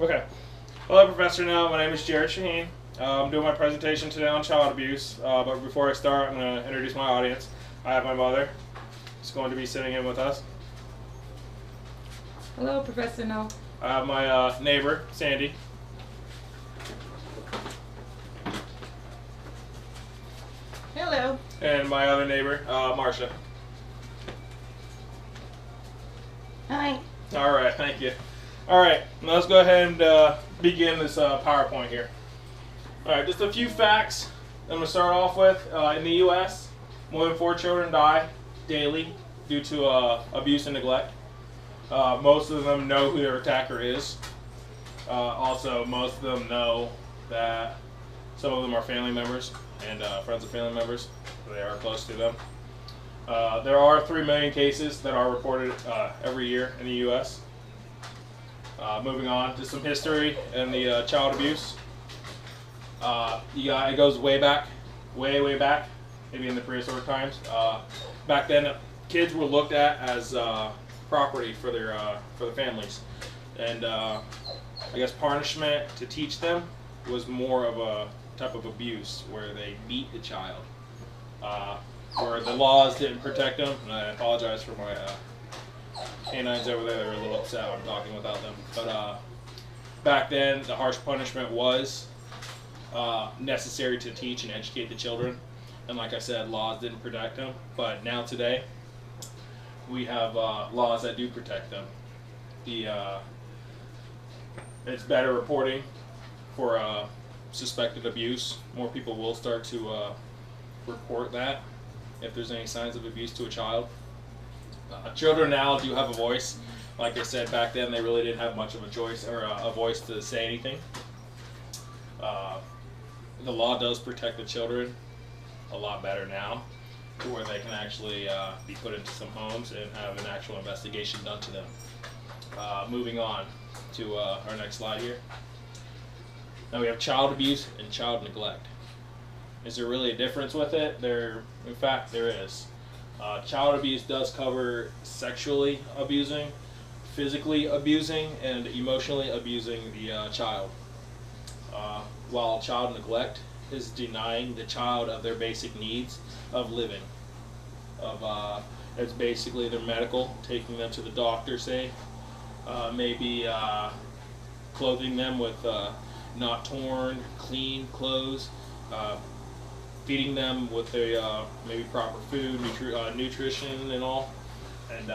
Okay. Hello, Professor Nell. My name is Jared Shaheen. I'm doing my presentation today on child abuse. But before I start, I'm going to introduce my audience. I have my mother. She's going to be sitting in with us. Hello, Professor No. I have my neighbor, Sandy. Hello. And my other neighbor, Marcia. Hi. All right, thank you. All right, now let's go ahead and begin this PowerPoint here. All right, just a few facts I'm going to start off with. In the U.S., more than 4 children die daily due to abuse and neglect. Most of them know who their attacker is. Also, most of them know that some of them are family members and friends of family members. They are close to them. There are 3 million cases that are reported every year in the U.S. Moving on to some history in the child abuse. It goes way back, way back, maybe in the prehistoric times. Back then, kids were looked at as property for the families, and I guess punishment to teach them was more of a type of abuse where they beat the child. Where the laws didn't protect them, and I apologize for my canines over there. They're a little upset when I'm talking without them. But back then, the harsh punishment was necessary to teach and educate the children. And like I said, laws didn't protect them. But now today, we have laws that do protect them. It's better reporting for suspected abuse. More people will start to report that if there's any signs of abuse to a child. Children now do have a voice. Like I said, back then they really didn't have much of a choice or a voice to say anything. The law does protect the children a lot better now, to where they can actually be put into some homes and have an actual investigation done to them. Moving on to our next slide here. Now we have child abuse and child neglect. Is there really a difference with it? In fact, there is. Child abuse does cover sexually abusing, physically abusing, and emotionally abusing the child. While child neglect is denying the child of their basic needs of living. It's basically their medical, taking them to the doctor, say, maybe clothing them with not torn, clean clothes, feeding them with maybe proper food, nutrition and all, and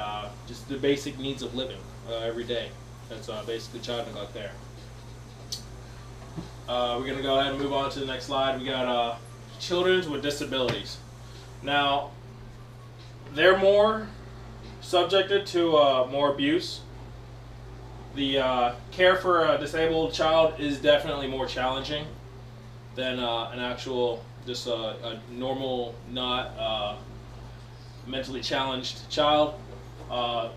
just the basic needs of living every day. That's basically child neglect there. We're going to go ahead and move on to the next slide. We got children with disabilities. Now, they're more subjected to more abuse. The care for a disabled child is definitely more challenging than an actual, just a normal, not mentally challenged child.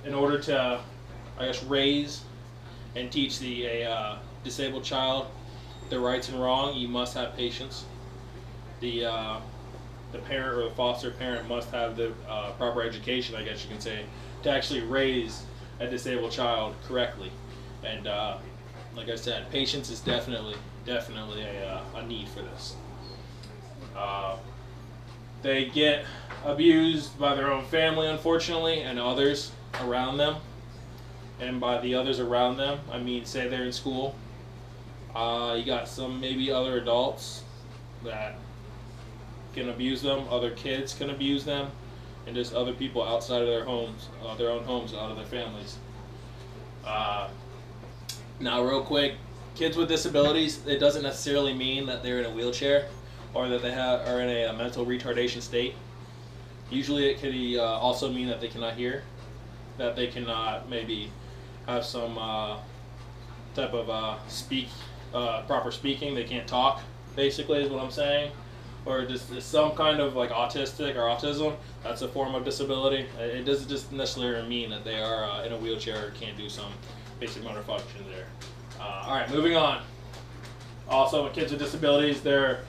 In order to, I guess, raise and teach a disabled child the rights and wrong, you must have patience. The parent or the foster parent must have the proper education, I guess you can say, to actually raise a disabled child correctly. And like I said, patience is definitely a need for this. They get abused by their own family, unfortunately, and others around them. And by the others around them, I mean, say they're in school. You got some maybe other adults that can abuse them, other kids can abuse them, and just other people outside of their homes, their own homes, out of their families. Now, real quick, kids with disabilities, it doesn't necessarily mean that they're in a wheelchair or that they are in a mental retardation state. Usually it could also mean that they cannot hear, that they cannot maybe have some type of proper speaking. They can't talk, basically, is what I'm saying. Or just some kind of like autistic or autism. That's a form of disability. It doesn't just necessarily mean that they are in a wheelchair or can't do some basic motor function there. Alright, moving on. Also, with kids with disabilities, they're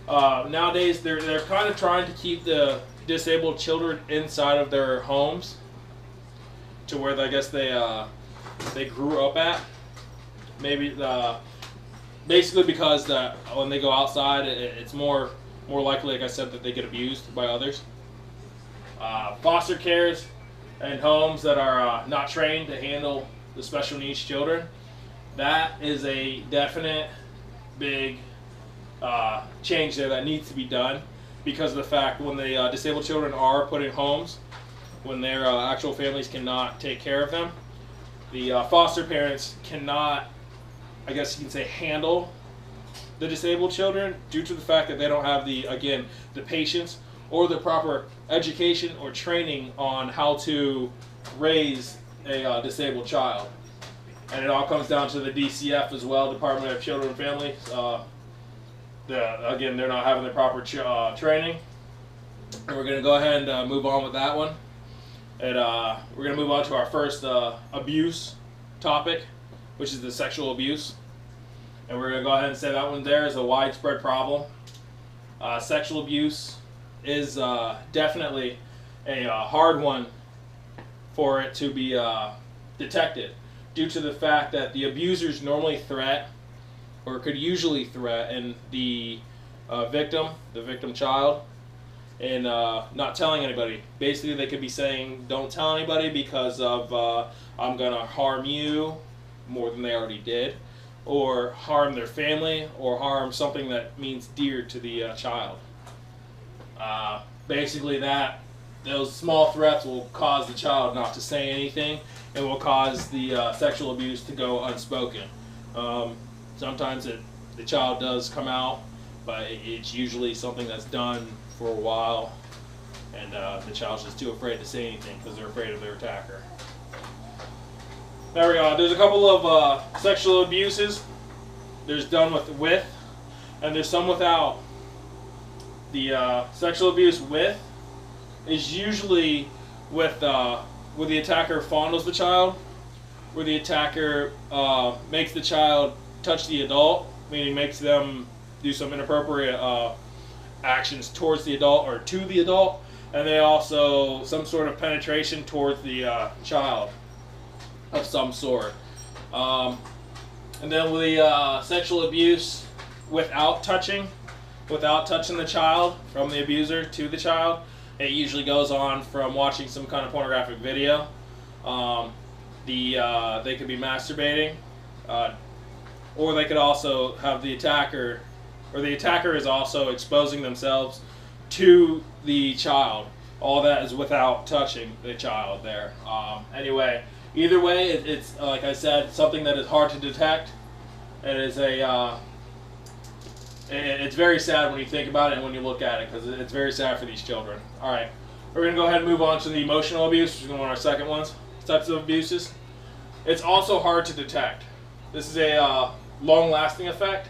nowadays they're kind of trying to keep the disabled children inside of their homes to where I guess they grew up at. maybe basically because that when they go outside, it's more likely, like I said, that they get abused by others. Foster cares and homes that are not trained to handle the special needs children. That is a definite big change there that needs to be done because of the fact when the disabled children are put in homes, when their actual families cannot take care of them, the foster parents cannot, I guess you can say, handle the disabled children due to the fact that they don't have the patience or the proper education or training on how to raise a disabled child. And it all comes down to the DCF as well, Department of Children and Families. They're not having the proper training. And we're going to go ahead and move on with that one. And we're going to move on to our first abuse topic, which is the sexual abuse. And we're going to go ahead and say that one there is a widespread problem. Sexual abuse is definitely a hard one for it to be detected due to the fact that the abusers normally threat or could usually threaten the victim child, and not telling anybody. Basically, they could be saying, don't tell anybody because of I'm going to harm you more than they already did, or harm their family, or harm something that means dear to the child. Basically, those small threats will cause the child not to say anything, and will cause the sexual abuse to go unspoken. Sometimes the child does come out, but it's usually something that's done for a while, and the child's just too afraid to say anything because they're afraid of their attacker. There we go. There's a couple of sexual abuses. There's done with, and there's some without. The sexual abuse with is usually with where the attacker fondles the child, where the attacker makes the child touch the adult, meaning makes them do some inappropriate actions towards the adult or to the adult, and they also some sort of penetration towards the child of some sort. And then with the sexual abuse without touching the child from the abuser to the child, it usually goes on from watching some kind of pornographic video. They could be masturbating, or they could also have the attacker, or the attacker is also exposing themselves to the child. All that is without touching the child there. Anyway, either way, it's like I said, something that is hard to detect. It is it's very sad when you think about it and when you look at it, because it's very sad for these children. All right, we're going to go ahead and move on to the emotional abuse, which is one of our second types of abuses. It's also hard to detect. This is a long-lasting effect.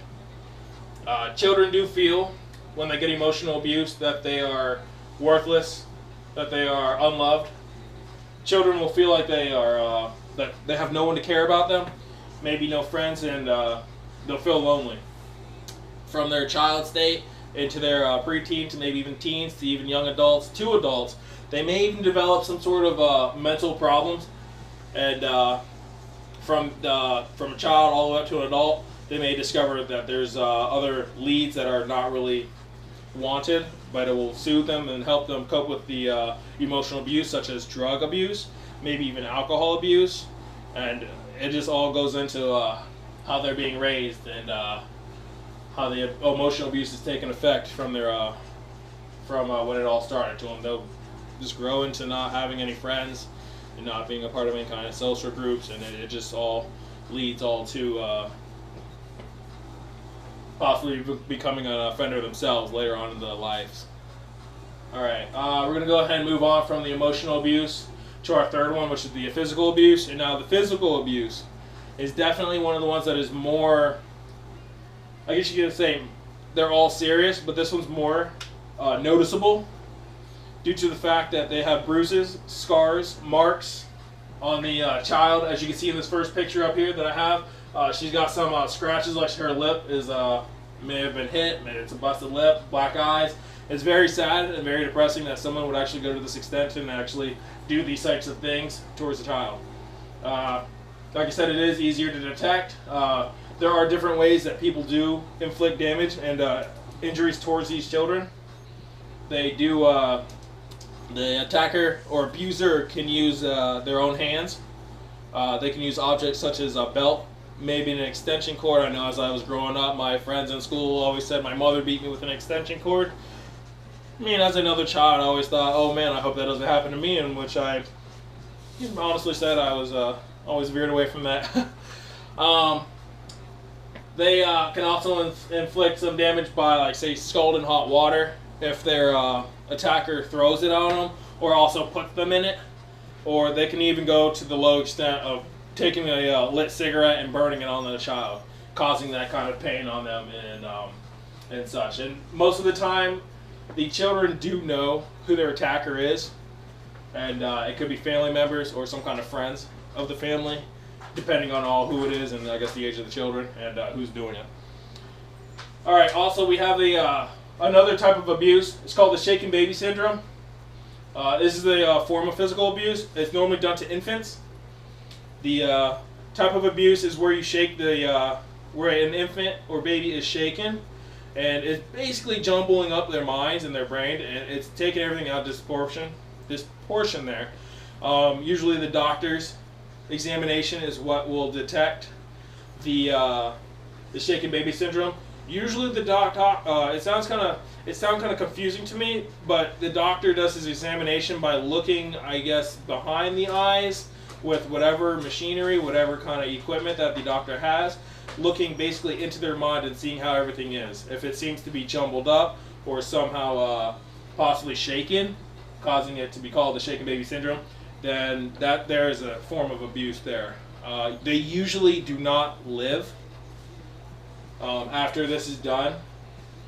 Children do feel when they get emotional abuse that they are worthless, that they are unloved. Children will feel like they are that they have no one to care about them, maybe no friends, and they'll feel lonely. From their child state into their preteen to maybe even teens to even young adults to adults, they may even develop some sort of mental problems, and from a child all the way up to an adult, they may discover that there's other leads that are not really wanted, but it will soothe them and help them cope with the emotional abuse, such as drug abuse, maybe even alcohol abuse, and it just all goes into how they're being raised and how the emotional abuse is taking effect from their when it all started to them. They'll just grow into not having any friends and not being a part of any kind of social groups, and it just all leads to possibly becoming an offender themselves later on in their lives. Alright, we're going to go ahead and move on from the emotional abuse to our third one, which is the physical abuse. And now the physical abuse is definitely one of the ones that is more, I guess you could say they're all serious, but this one's more noticeable due to the fact that they have bruises, scars, marks on the child. As you can see in this first picture up here that I have, she's got some scratches, like her lip is may have been hit, maybe it's a busted lip, black eyes. It's very sad and very depressing that someone would actually go to this extent and actually do these types of things towards a child. Like I said, it is easier to detect. There are different ways that people do inflict damage and injuries towards these children. They do, the attacker or abuser can use their own hands. They can use objects such as a belt, maybe an extension cord. I know as I was growing up, my friends in school always said my mother beat me with an extension cord. I mean, as another child, I always thought, oh man, I hope that doesn't happen to me, in which I honestly said I was always veered away from that. They can also inflict some damage by, like, say, scalding hot water if their attacker throws it on them, or also puts them in it. Or they can even go to the low extent of taking a lit cigarette and burning it on the child, causing that kind of pain on them and such. And most of the time, the children do know who their attacker is, and it could be family members or some kind of friends of the family, depending on who it is and I guess the age of the children and who's doing it. All right. Also, we have the another type of abuse. It's called the shaken baby syndrome. This is a form of physical abuse. It's normally done to infants. The type of abuse is where you shake where an infant or baby is shaken, and it's basically jumbling up their minds and their brain, and it's taking everything out of this portion there. Usually the doctor's examination is what will detect the shaken baby syndrome. Usually the it sounds kind of confusing to me, but the doctor does his examination by looking, I guess, behind the eyes with whatever machinery, whatever kind of equipment that the doctor has, looking basically into their mind and seeing how everything is. If it seems to be jumbled up or somehow possibly shaken, causing it to be called the shaken baby syndrome, then there is a form of abuse there. They usually do not live after this is done.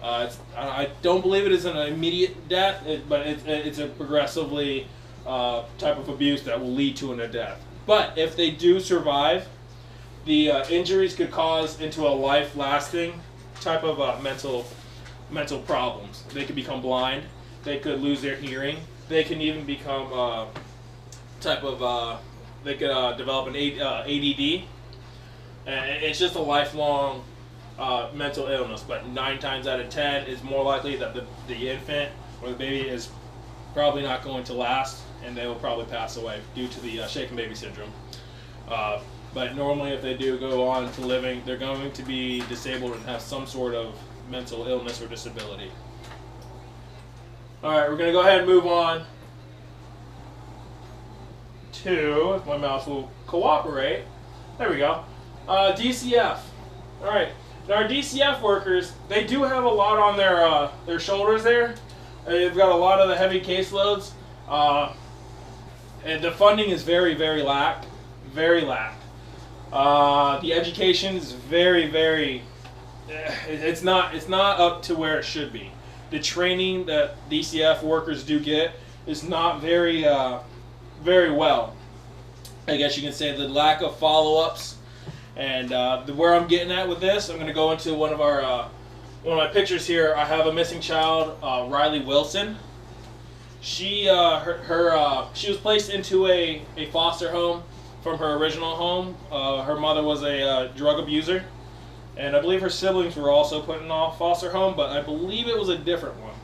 I don't believe it is an immediate death, but it's a progressively type of abuse that will lead to a death. But if they do survive, the injuries could cause into a life-lasting type of mental problems. They could become blind. They could lose their hearing. They can even become they could develop an ADD. And it's just a lifelong mental illness. But 9 times out of 10 is more likely that the infant or the baby is probably not going to last, and they will probably pass away due to the shaken baby syndrome. But normally, if they do go on to living, they're going to be disabled and have some sort of mental illness or disability. All right, we're going to go ahead and move on to, if my mouse will cooperate, there we go, DCF. All right, now our DCF workers, they do have a lot on their shoulders there. They've got a lot of the heavy caseloads, and the funding is very, very lacked. The education is very, it's not up to where it should be. The training that DCF workers do get is not very well. I guess you can say the lack of follow-ups, and where I'm getting at with this, I'm going to go into one of my pictures here. I have a missing child, Riley Wilson. She was placed into a foster home from her original home. Her mother was a drug abuser, and I believe her siblings were also put in a foster home, but I believe it was a different one.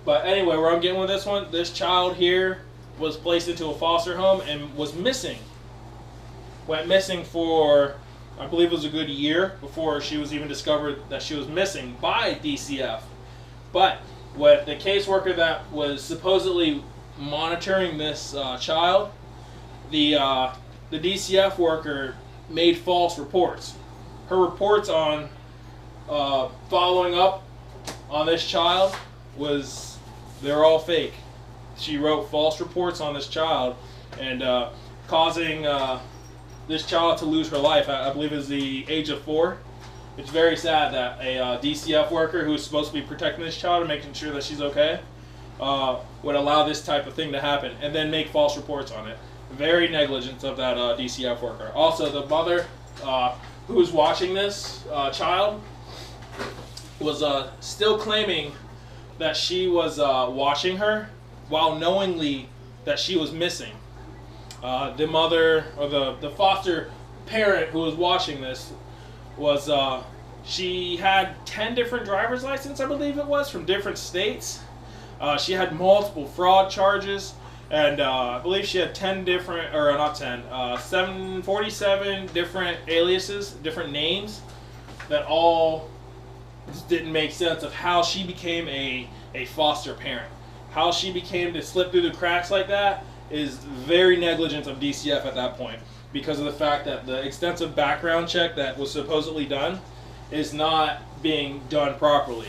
But anyway, where I'm getting with this one, this child here was placed into a foster home and was missing. Went missing for, I believe it was a good year before she was even discovered that she was missing by DCF. But what the caseworker that was supposedly monitoring this child, the DCF worker made false reports. Her reports on following up on this child they're all fake. She wrote false reports on this child and causing this child to lose her life. I believe it was the age of 4. It's very sad that a DCF worker who is supposed to be protecting this child and making sure that she's okay would allow this type of thing to happen and then make false reports on it. Very negligent of that DCF worker. Also, the mother who was watching this child was still claiming that she was watching her while knowingly that she was missing. The mother or the foster parent who was watching this was she had 10 different driver's licenses, I believe it was, from different states. She had multiple fraud charges, and I believe she had 10 different, or not 10, 747 different aliases, different names that all just didn't make sense of how she became a foster parent. How she became to slip through the cracks like that is very negligent of DCF at that point, because of the fact that the extensive background check that was supposedly done is not being done properly.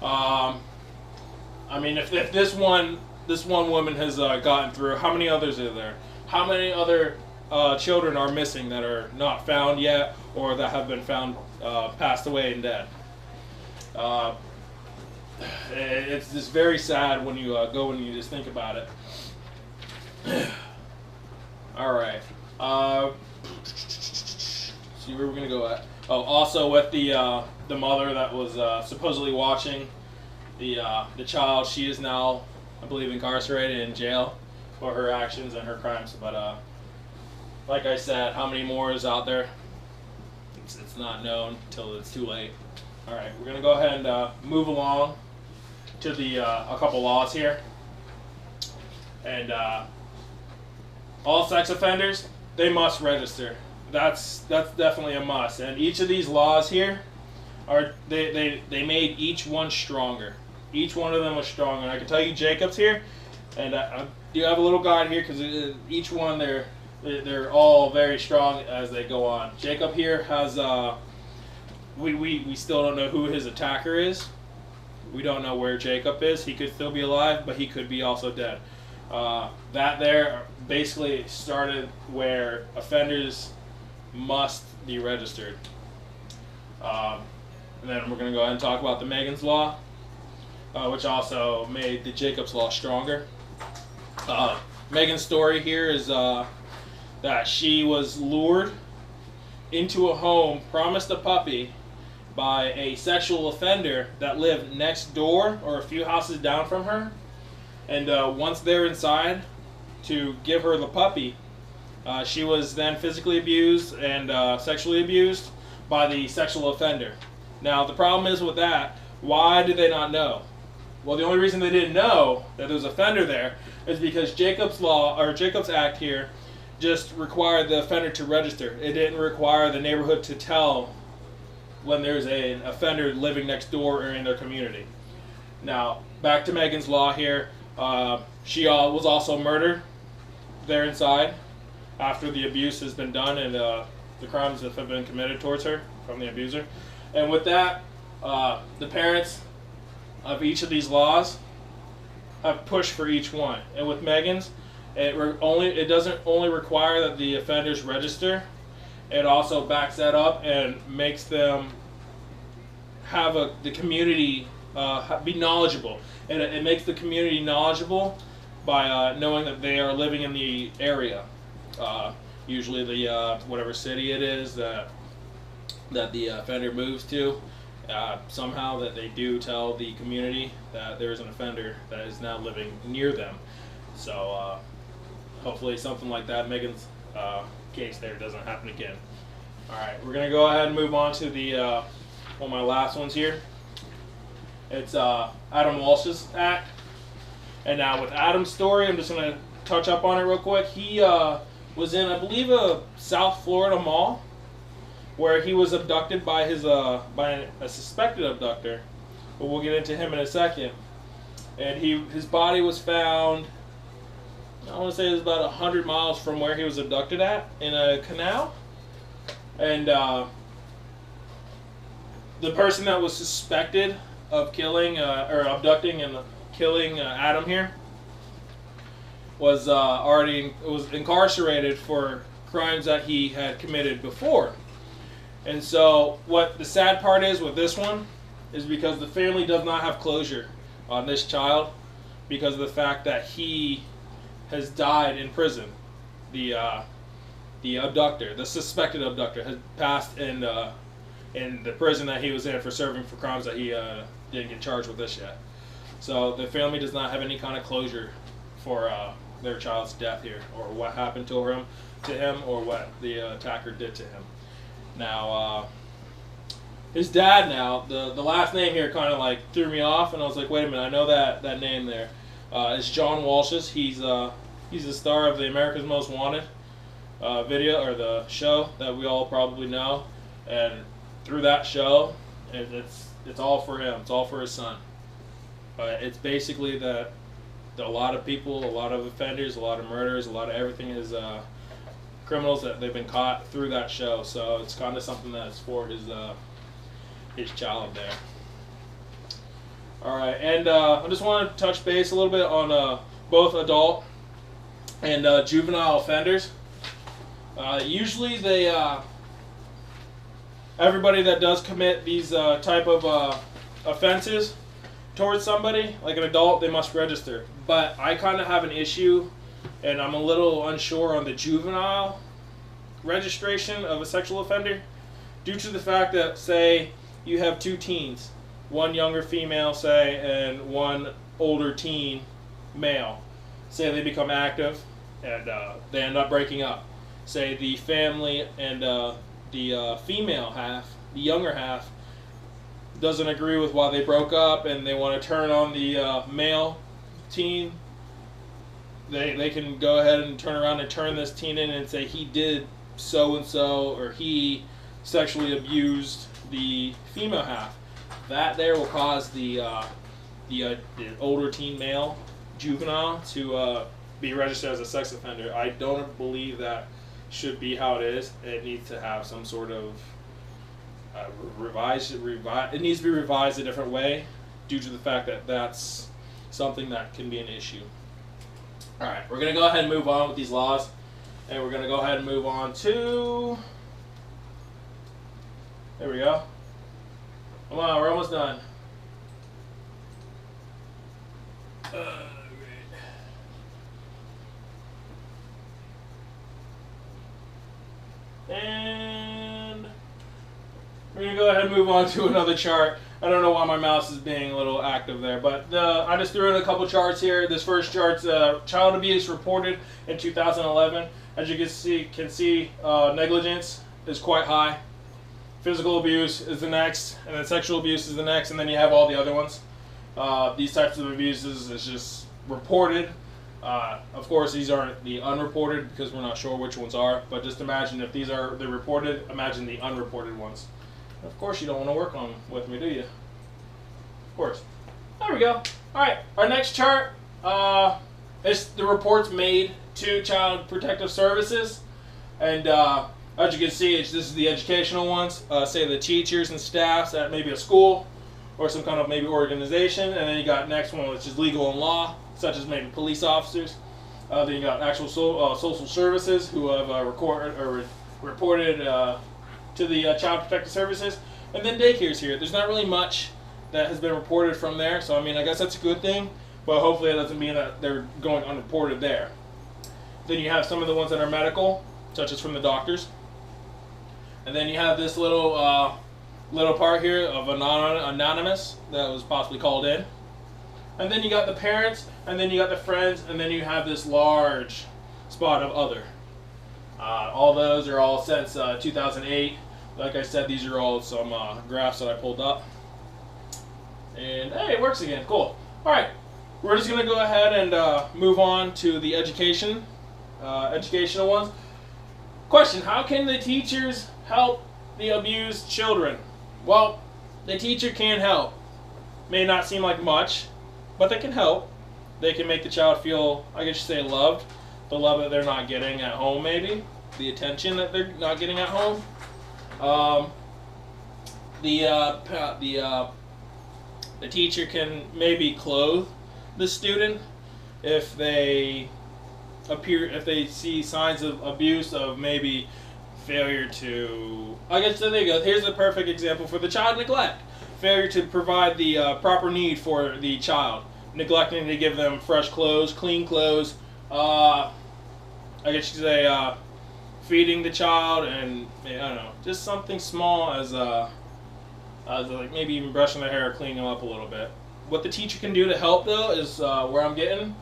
I mean, if this one woman has gotten through, how many others are there? How many other children are missing that are not found yet, or that have been found passed away and dead? It's just very sad when you go and you just think about it. All right. See where we're gonna go at. Oh, also with the mother that was supposedly watching the child, she is now, I believe, incarcerated in jail for her actions and her crimes. But like I said, how many more is out there? It's not known until it's too late. All right, we're gonna go ahead and move along to the a couple laws here. And all sex offenders, they must register. That's definitely a must. And each of these laws here are they made each one stronger. Each one of them was stronger. And I can tell you, Jacob's here, and I do have a little guide here because each one they're all very strong as they go on. Jacob here has we still don't know who his attacker is. We don't know where Jacob is. He could still be alive, but he could be also dead. That there basically started where offenders must be registered. And then we're going to go ahead and talk about the Megan's Law, which also made the Jacob's Law stronger. Megan's story here is that she was lured into a home, promised a puppy, by a sexual offender that lived next door or a few houses down from her. And once they're inside to give her the puppy, she was then physically abused and sexually abused by the sexual offender. Now the problem is with that, why did they not know? Well, the only reason they didn't know that there was an offender there is because Jacob's Law, or Jacob's Act here, just required the offender to register. It didn't require the neighborhood to tell when there's an offender living next door or in their community. Now, back to Megan's Law here. She was also murdered there inside after the abuse has been done and the crimes that have been committed towards her from the abuser. And with that, the parents of each of these laws have pushed for each one. And with Megan's, it doesn't only require that the offenders register, it also backs that up and makes them have the community be knowledgeable. And it makes the community knowledgeable by knowing that they are living in the area. Usually the whatever city it is that the offender moves to, somehow that they do tell the community that there's an offender that is now living near them. So hopefully something like that, Megan's case there, doesn't happen again. Alright, we're going to go ahead and move on to the one of my last ones here. It's Adam Walsh's act. And now with Adam's story, I'm just going to touch up on it real quick. He was in, I believe, a South Florida mall where he was abducted by by a suspected abductor. But we'll get into him in a second. And his body was found, I want to say it was about 100 miles from where he was abducted at, in a canal. And the person that was suspected of killing or abducting and killing Adam here was was incarcerated for crimes that he had committed before. And so what the sad part is with this one is because the family does not have closure on this child because of the fact that he has died in prison. The abductor, the suspected abductor, has passed in the prison that he was in for serving for crimes that he didn't get charged with this yet. So the family does not have any kind of closure for their child's death here, or what happened to him, or what the attacker did to him. Now, his dad. Now, the last name here kind of like threw me off, and I was like, wait a minute, I know that name there. It's John Walsh's. He's the star of the America's Most Wanted video, or the show that we all probably know, and through that show, it's all for him. It's all for his son. It's basically that a lot of people, a lot of offenders, a lot of murderers, a lot of everything is criminals that they've been caught through that show. So it's kind of something that's for his child there. All right, and I just want to touch base a little bit on both adult and juvenile offenders. Usually everybody that does commit these type of offenses towards somebody, like an adult, they must register. But I kind of have an issue, and I'm a little unsure on the juvenile registration of a sexual offender, due to the fact that, say, you have two teens, one younger female, say, and one older teen male. Say they become active, and they end up breaking up. Say the family and the female half, the younger half, doesn't agree with why they broke up, and they want to turn on the male teen. They can go ahead and turn around and turn this teen in and say he did so and so, or he sexually abused the female half. That there will cause the older teen male juvenile to be registered as a sex offender. I don't believe that should be how it is. It needs to have some sort of it needs to be revised a different way, due to the fact that that's something that can be an issue. Alright, we're going to go ahead and move on with these laws, and we're going to go ahead and move on to, there we go. Come on, we're almost done. And we're going to go ahead and move on to another chart. I don't know why my mouse is being a little active there, but I just threw in a couple charts here. This first chart's child abuse reported in 2011. As you can see, negligence is quite high. Physical abuse is the next, and then sexual abuse is the next, and then you have all the other ones. These types of abuses is just reported. Of course, these aren't the unreported, because we're not sure which ones are, but just imagine if these are the reported, imagine the unreported ones. Of course, you don't want to work on with me, do you? Of course. There we go. Alright, our next chart is the reports made to Child Protective Services. And as you can see, this is the educational ones. Say the teachers and staffs at maybe a school or some kind of maybe organization. And then you got next one, which is legal and law, such as maybe police officers. Then you got actual social services who have reported to the Child Protective Services. And then daycares here. There's not really much that has been reported from there, so I mean, I guess that's a good thing, but hopefully it doesn't mean that they're going unreported there. Then you have some of the ones that are medical, such as from the doctors. And then you have this little part here of anonymous that was possibly called in. And then you got the parents, and then you got the friends, and then you have this large spot of other. All those are all since 2008. Like I said, these are all some graphs that I pulled up. And hey, it works again. Cool. Alright, we're just going to go ahead and move on to the educational ones. Question, how can the teachers help the abused children? Well, the teacher can help. May not seem like much, but they can help. They can make the child feel, I guess you say, loved. The love that they're not getting at home, maybe. The attention that they're not getting at home. The teacher can maybe clothe the student if they see signs of abuse, of maybe failure to, I guess there you go. Here's a perfect example for the child neglect. Failure to provide the proper need for the child. Neglecting to give them fresh clothes, clean clothes, I guess you could say feeding the child, and I don't know, just something small as like maybe even brushing their hair or cleaning them up a little bit. What the teacher can do to help, though, is where I'm getting.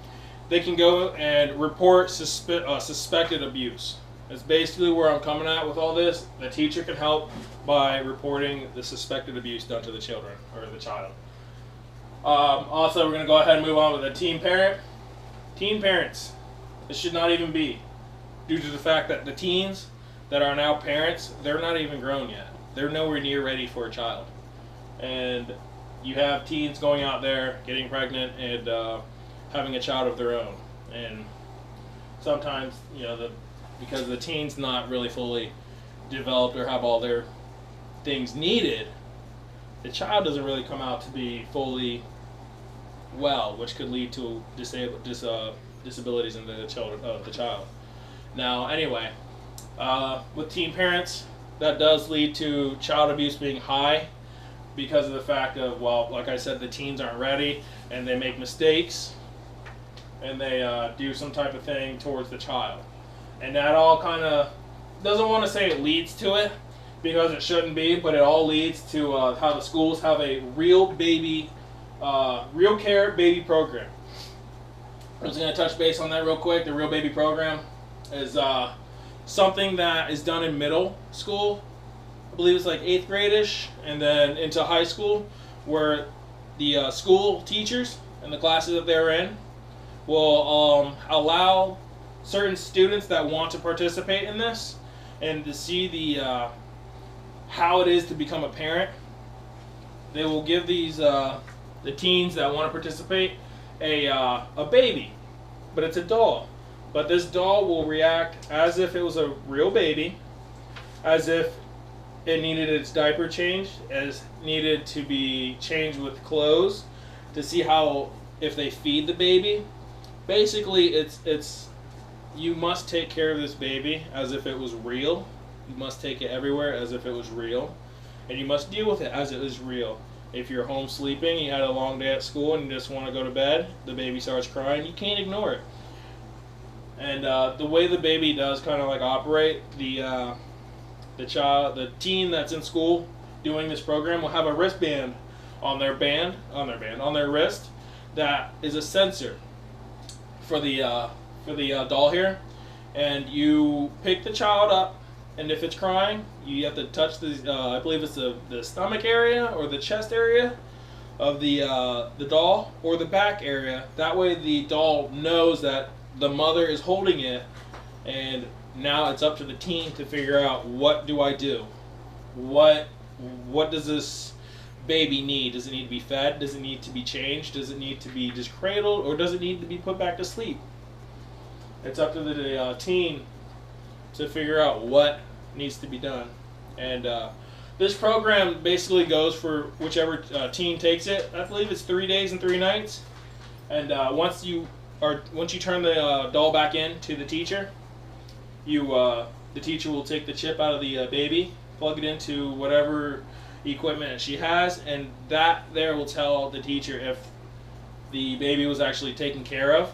they can go and report suspected abuse. That's basically where I'm coming at with all this. The teacher can help by reporting the suspected abuse done to the children or the child. Also, we're going to go ahead and move on with a teen parent. Teen parents, this should not even be, due to the fact that the teens that are now parents, they're not even grown yet. They're nowhere near ready for a child. And you have teens going out there, getting pregnant, and having a child of their own. And sometimes, you know, because the teen's not really fully developed or have all their things needed, the child doesn't really come out to be fully well, which could lead to disabilities in the child. Now, anyway, with teen parents, that does lead to child abuse being high because of the fact of, well, like I said, the teens aren't ready and they make mistakes and they do some type of thing towards the child. And that all kind of, doesn't want to say it leads to it because it shouldn't be, but it all leads to how the schools have a real care baby program. I'm just going to touch base on that real quick. The real baby program is something that is done in middle school. I believe it's like 8th grade-ish, and then into high school, where the school teachers and the classes that they're in will allow certain students that want to participate in this and to see the how it is to become a parent. They will give these the teens that want to participate a baby, but it's a doll. But this doll will react as if it was a real baby, as if it needed its diaper changed, as needed to be changed with clothes, to see how, if they feed the baby. Basically, it's you must take care of this baby as if it was real. You must take it everywhere as if it was real, and you must deal with it as it is real. If you're home sleeping, you had a long day at school, and you just want to go to bed, the baby starts crying, you can't ignore it. And the way the baby does kind of like operate, the teen that's in school doing this program will have a wristband on their wrist that is a sensor for the doll here, and you pick the child up, and if it's crying, you have to touch the I believe it's the stomach area or the chest area of the doll, or the back area. That way the doll knows that the mother is holding it, and now it's up to the teen to figure out, what do I do? What does this baby need? Does it need to be fed? Does it need to be changed? Does it need to be just cradled? Or does it need to be put back to sleep? It's up to the teen to figure out what needs to be done. And this program basically goes for whichever teen takes it. I believe it's 3 days and 3 nights. And once you turn the doll back in to the teacher, the teacher will take the chip out of the baby, plug it into whatever equipment she has, and that there will tell the teacher if the baby was actually taken care of.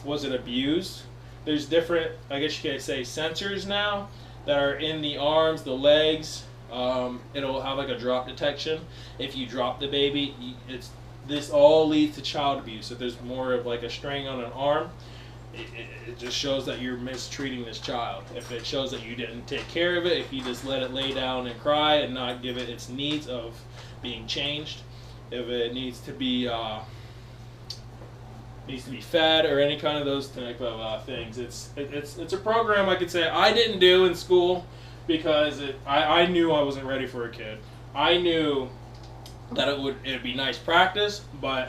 Was it abused? There's different, I guess you could say, sensors now that are in the arms, the legs. It'll have like a drop detection. If you drop the baby, this all leads to child abuse. If there's more of like a string on an arm, it just shows that you're mistreating this child. If it shows that you didn't take care of it, if you just let it lay down and cry and not give it its needs of being changed, if it needs to be fed or any kind of those type of things, it's a program I could say I didn't do in school because I knew I wasn't ready for a kid. I knew that it'd be nice practice, but